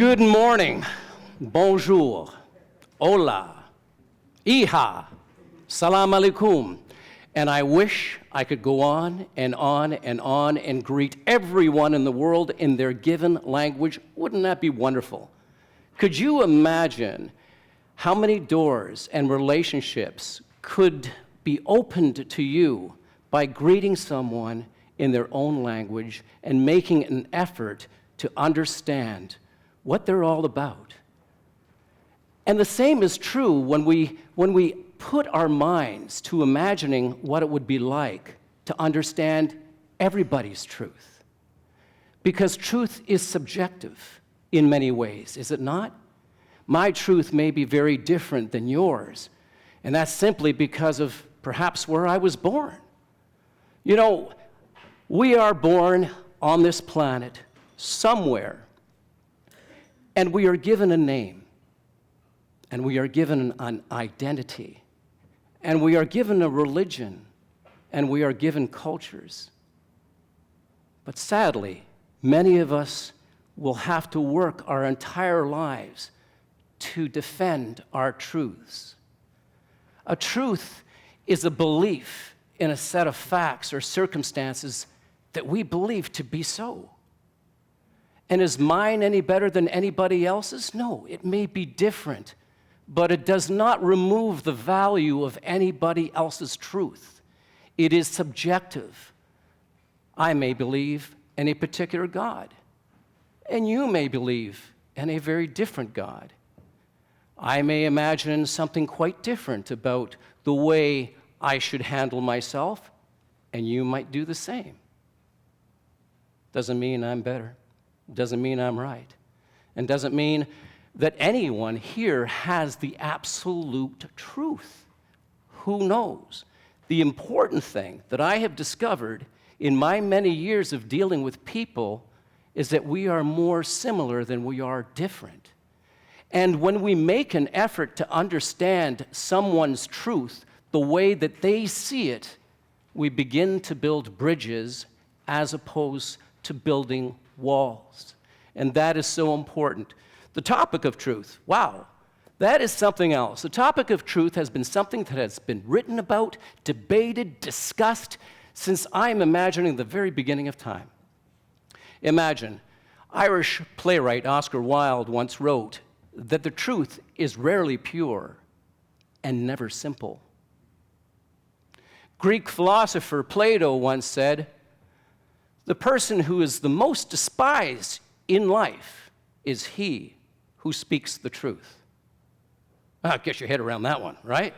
Good morning, bonjour, hola, iha, salam alaikum. And I wish I could go on and on and on and greet everyone in the world in their given language. Wouldn't that be wonderful? Could you imagine how many doors and relationships could be opened to you by greeting someone in their own language and making an effort to understand what they're all about? And the same is true when we put our minds to imagining what it would be like to understand everybody's truth. Because truth is subjective in many ways, is it not? My truth may be very different than yours, and that's simply because of perhaps where I was born. You know, we are born on this planet somewhere, and we are given a name, and we are given an identity, and we are given a religion, and we are given cultures. But sadly, many of us will have to work our entire lives to defend our truths. A truth is a belief in a set of facts or circumstances that we believe to be so. And is mine any better than anybody else's? No, it may be different, but it does not remove the value of anybody else's truth. It is subjective. I may believe in a particular God, and you may believe in a very different God. I may imagine something quite different about the way I should handle myself, and you might do the same. Doesn't mean I'm better. Doesn't mean I'm right. And doesn't mean that anyone here has the absolute truth. Who knows? The important thing that I have discovered in my many years of dealing with people is that we are more similar than we are different. And when we make an effort to understand someone's truth the way that they see it, we begin to build bridges as opposed to building walls. And that is so important. The topic of truth, wow, that is something else. The topic of truth has been something that has been written about, debated, discussed since I'm imagining the very beginning of time. Imagine, Irish playwright Oscar Wilde once wrote that the truth is rarely pure and never simple. Greek philosopher Plato once said, "The person who is the most despised in life is he who speaks the truth." I'll get your head around that one, right?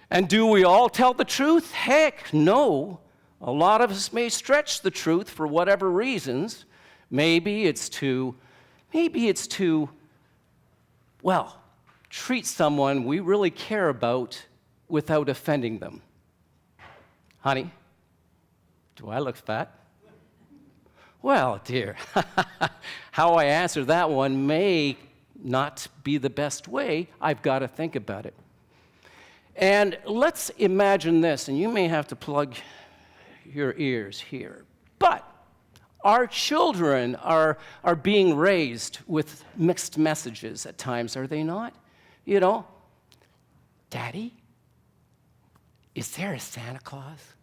And do we all tell the truth? Heck, no. A lot of us may stretch the truth for whatever reasons. Maybe it's to, well, treat someone we really care about without offending them. Honey, do I look fat? Well, dear, how I answer that one may not be the best way. I've got to think about it. And let's imagine this, and you may have to plug your ears here. But our children are being raised with mixed messages at times, are they not? You know, Daddy, is there a Santa Claus?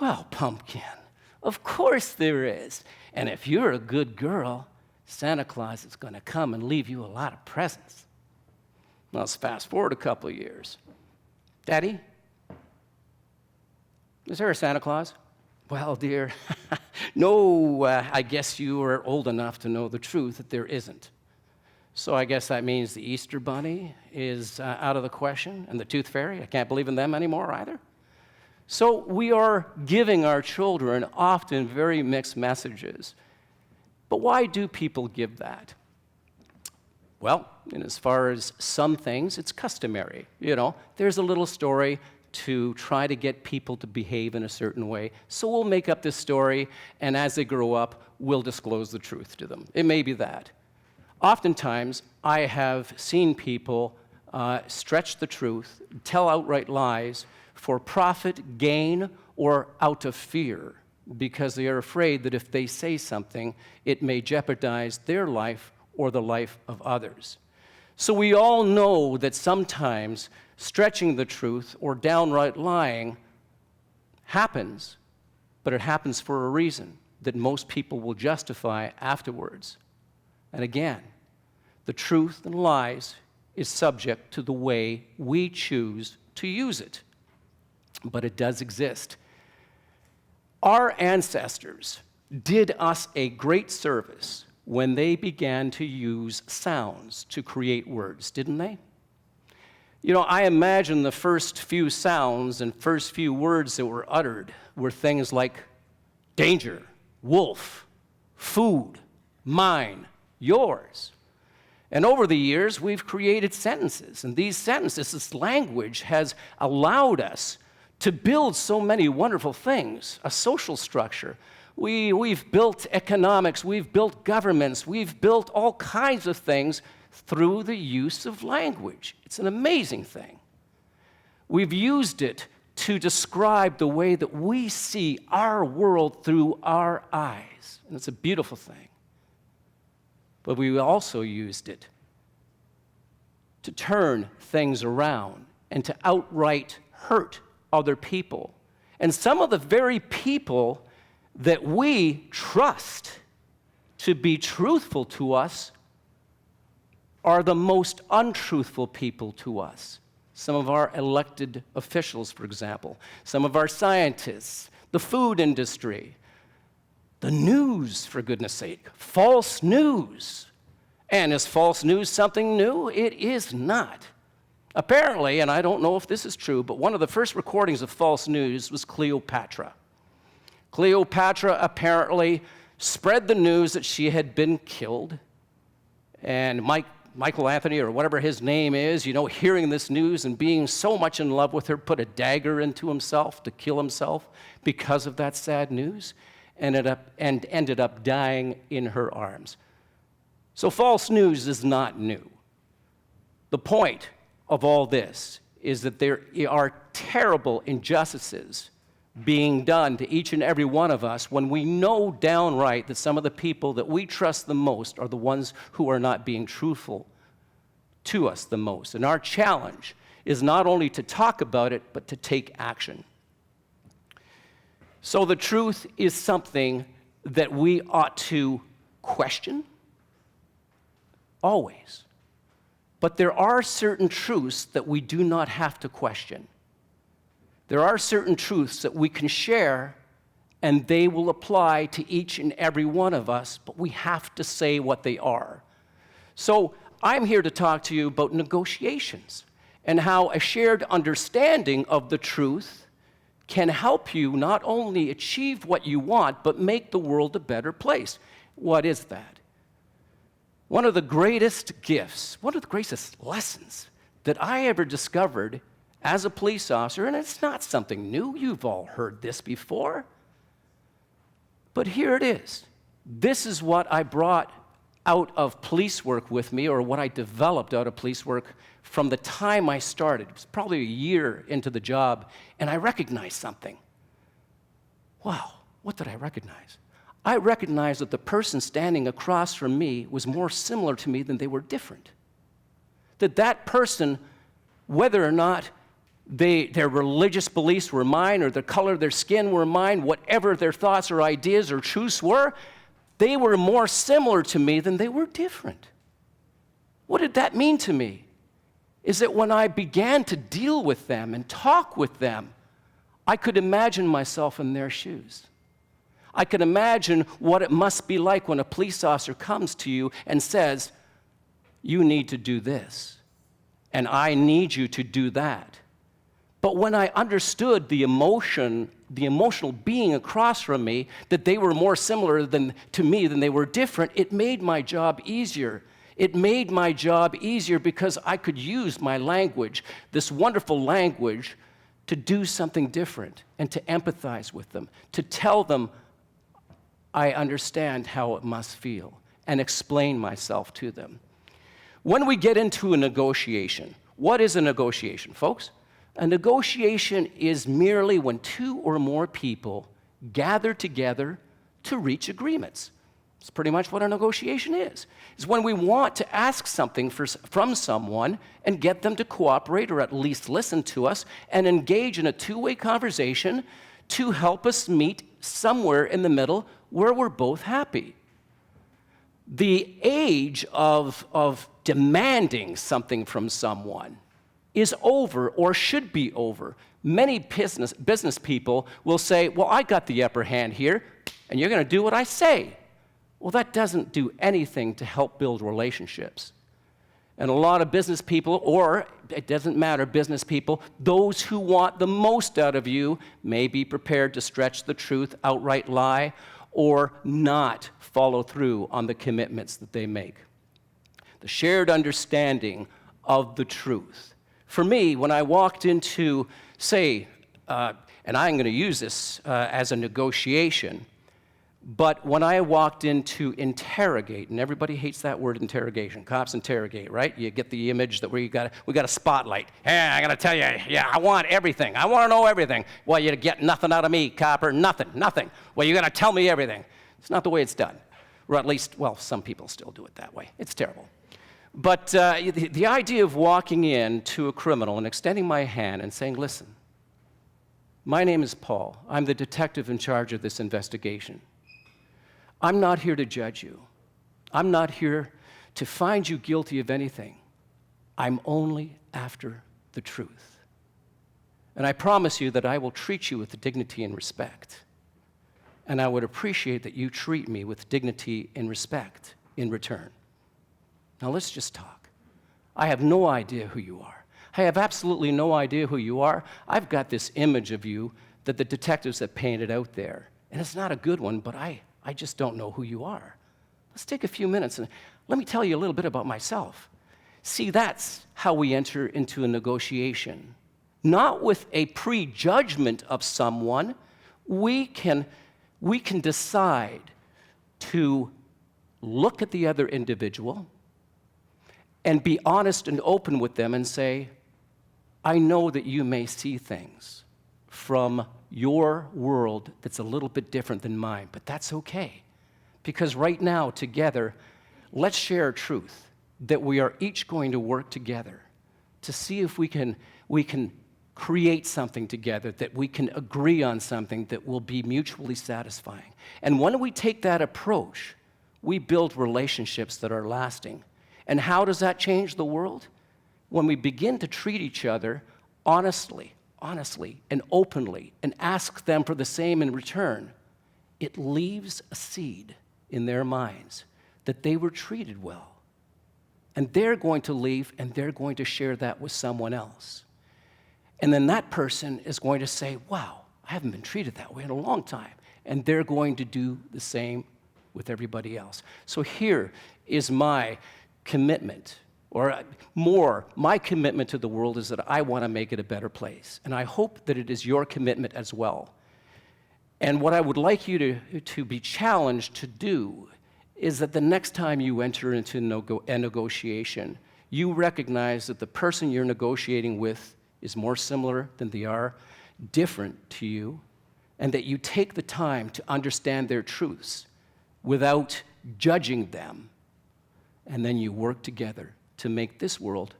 Well, pumpkin, of course there is. And if you're a good girl, Santa Claus is going to come and leave you a lot of presents. Now, let's fast forward a couple of years. Daddy, is there a Santa Claus? Well, dear, no, I guess you are old enough to know the truth that there isn't. So I guess that means the Easter Bunny is out of the question, and the Tooth Fairy, I can't believe in them anymore either. So we are giving our children often very mixed messages. But why do people give that? Well, in as far as some things, it's customary. You know, there's a little story to try to get people to behave in a certain way. So we'll make up this story, and as they grow up, we'll disclose the truth to them. It may be that. Oftentimes, I have seen people stretch the truth, tell outright lies for profit, gain, or out of fear. because they are afraid that if they say something, it may jeopardize their life or the life of others. So we all know that sometimes stretching the truth or downright lying happens, but it happens for a reason that most people will justify afterwards. And again, the truth and lies is subject to the way we choose to use it. But it does exist. Our ancestors did us a great service when they began to use sounds to create words, didn't they? You know, I imagine the first few sounds and first few words that were uttered were things like danger, wolf, food, mine, yours. And over the years, we've created sentences. And these sentences, this language, has allowed us to build so many wonderful things, a social structure. We've built economics, we've built governments, we've built all kinds of things through the use of language. It's an amazing thing. We've used it to describe the way that we see our world through our eyes. And it's a beautiful thing. But we also used it to turn things around and to outright hurt other people. And some of the very people that we trust to be truthful to us are the most untruthful people to us. Some of our elected officials, for example, some of our scientists, the food industry, the news, for goodness sake, false news. And is false news something new? It is not. Apparently, and I don't know if this is true, but one of the first recordings of false news was Cleopatra. Cleopatra apparently spread the news that she had been killed, and Michael Anthony, or whatever his name is, you know, hearing this news and being so much in love with her, put a dagger into himself to kill himself because of that sad news, and ended up dying in her arms. So false news is not new. The point of all this is that there are terrible injustices being done to each and every one of us when we know downright that some of the people that we trust the most are the ones who are not being truthful to us the most. And our challenge is not only to talk about it, but to take action. So the truth is something that we ought to question, always. But there are certain truths that we do not have to question. There are certain truths that we can share, and they will apply to each and every one of us, but we have to say what they are. So I'm here to talk to you about negotiations and how a shared understanding of the truth can help you not only achieve what you want, but make the world a better place. What is that? One of the greatest gifts, one of the greatest lessons that I ever discovered as a police officer, and it's not something new, you've all heard this before, but here it is. This is what I brought out of police work with me, or what I developed out of police work from the time I started. It was probably a year into the job, and I recognized something. Wow, what did I recognize? I recognized that the person standing across from me was more similar to me than they were different. That person, whether or not their religious beliefs were mine, or the color of their skin were mine, whatever their thoughts or ideas or truths were, they were more similar to me than they were different. What did that mean to me? Is that when I began to deal with them and talk with them, I could imagine myself in their shoes. I could imagine what it must be like when a police officer comes to you and says, you need to do this, and I need you to do that. But when I understood the emotional being across from me, that they were more similar to me than they were different, it made my job easier. It made my job easier because I could use my language, this wonderful language, to do something different and to empathize with them, to tell them I understand how it must feel, and explain myself to them. When we get into a negotiation, what is a negotiation, folks? A negotiation is merely when two or more people gather together to reach agreements. It's pretty much what a negotiation is. It's when we want to ask something from someone and get them to cooperate or at least listen to us and engage in a two-way conversation to help us meet somewhere in the middle where we're both happy. The age of demanding something from someone is over or should be over. Many business people will say, well, I got the upper hand here, and you're going to do what I say. Well, that doesn't do anything to help build relationships. And a lot of business people, or it doesn't matter, business people, those who want the most out of you may be prepared to stretch the truth, outright lie, or not follow through on the commitments that they make. The shared understanding of the truth. For me, when I walked into, say, and I'm going to use this as a negotiation, but when I walked into interrogate, and everybody hates that word interrogation, cops interrogate, right? You get the image that we got a spotlight. Hey, I got to tell you, yeah, I want everything. I want to know everything. Well, you get nothing out of me, copper, nothing. Well, you got to tell me everything. It's not the way it's done. Or at least, well, some people still do it that way. It's terrible. But the idea of walking in to a criminal and extending my hand and saying, listen, my name is Paul. I'm the detective in charge of this investigation. I'm not here to judge you. I'm not here to find you guilty of anything. I'm only after the truth. And I promise you that I will treat you with dignity and respect. And I would appreciate that you treat me with dignity and respect in return. Now let's just talk. I have no idea who you are. I have absolutely no idea who you are. I've got this image of you that the detectives have painted out there. And it's not a good one, but I just don't know who you are. Let's take a few minutes and let me tell you a little bit about myself. See, that's how we enter into a negotiation. Not with a prejudgment of someone. We can decide to look at the other individual and be honest and open with them and say, I know that you may see things from your world that's a little bit different than mine, but that's okay. Because right now, together, let's share a truth that we are each going to work together to see if we can create something together, that we can agree on something that will be mutually satisfying. And when we take that approach, we build relationships that are lasting. And how does that change the world? When we begin to treat each other honestly and openly and ask them for the same in return, it leaves a seed in their minds that they were treated well. And they're going to leave and they're going to share that with someone else. And then that person is going to say, wow, I haven't been treated that way in a long time. And they're going to do the same with everybody else. So here is my commitment, or more, my commitment to the world is that I want to make it a better place. And I hope that it is your commitment as well. And what I would like you to be challenged to do is that the next time you enter into a negotiation, you recognize that the person you're negotiating with is more similar than they are different to you, and that you take the time to understand their truths without judging them, and then you work together to make this world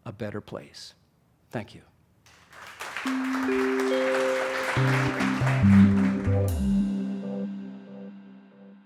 a better place. Thank you.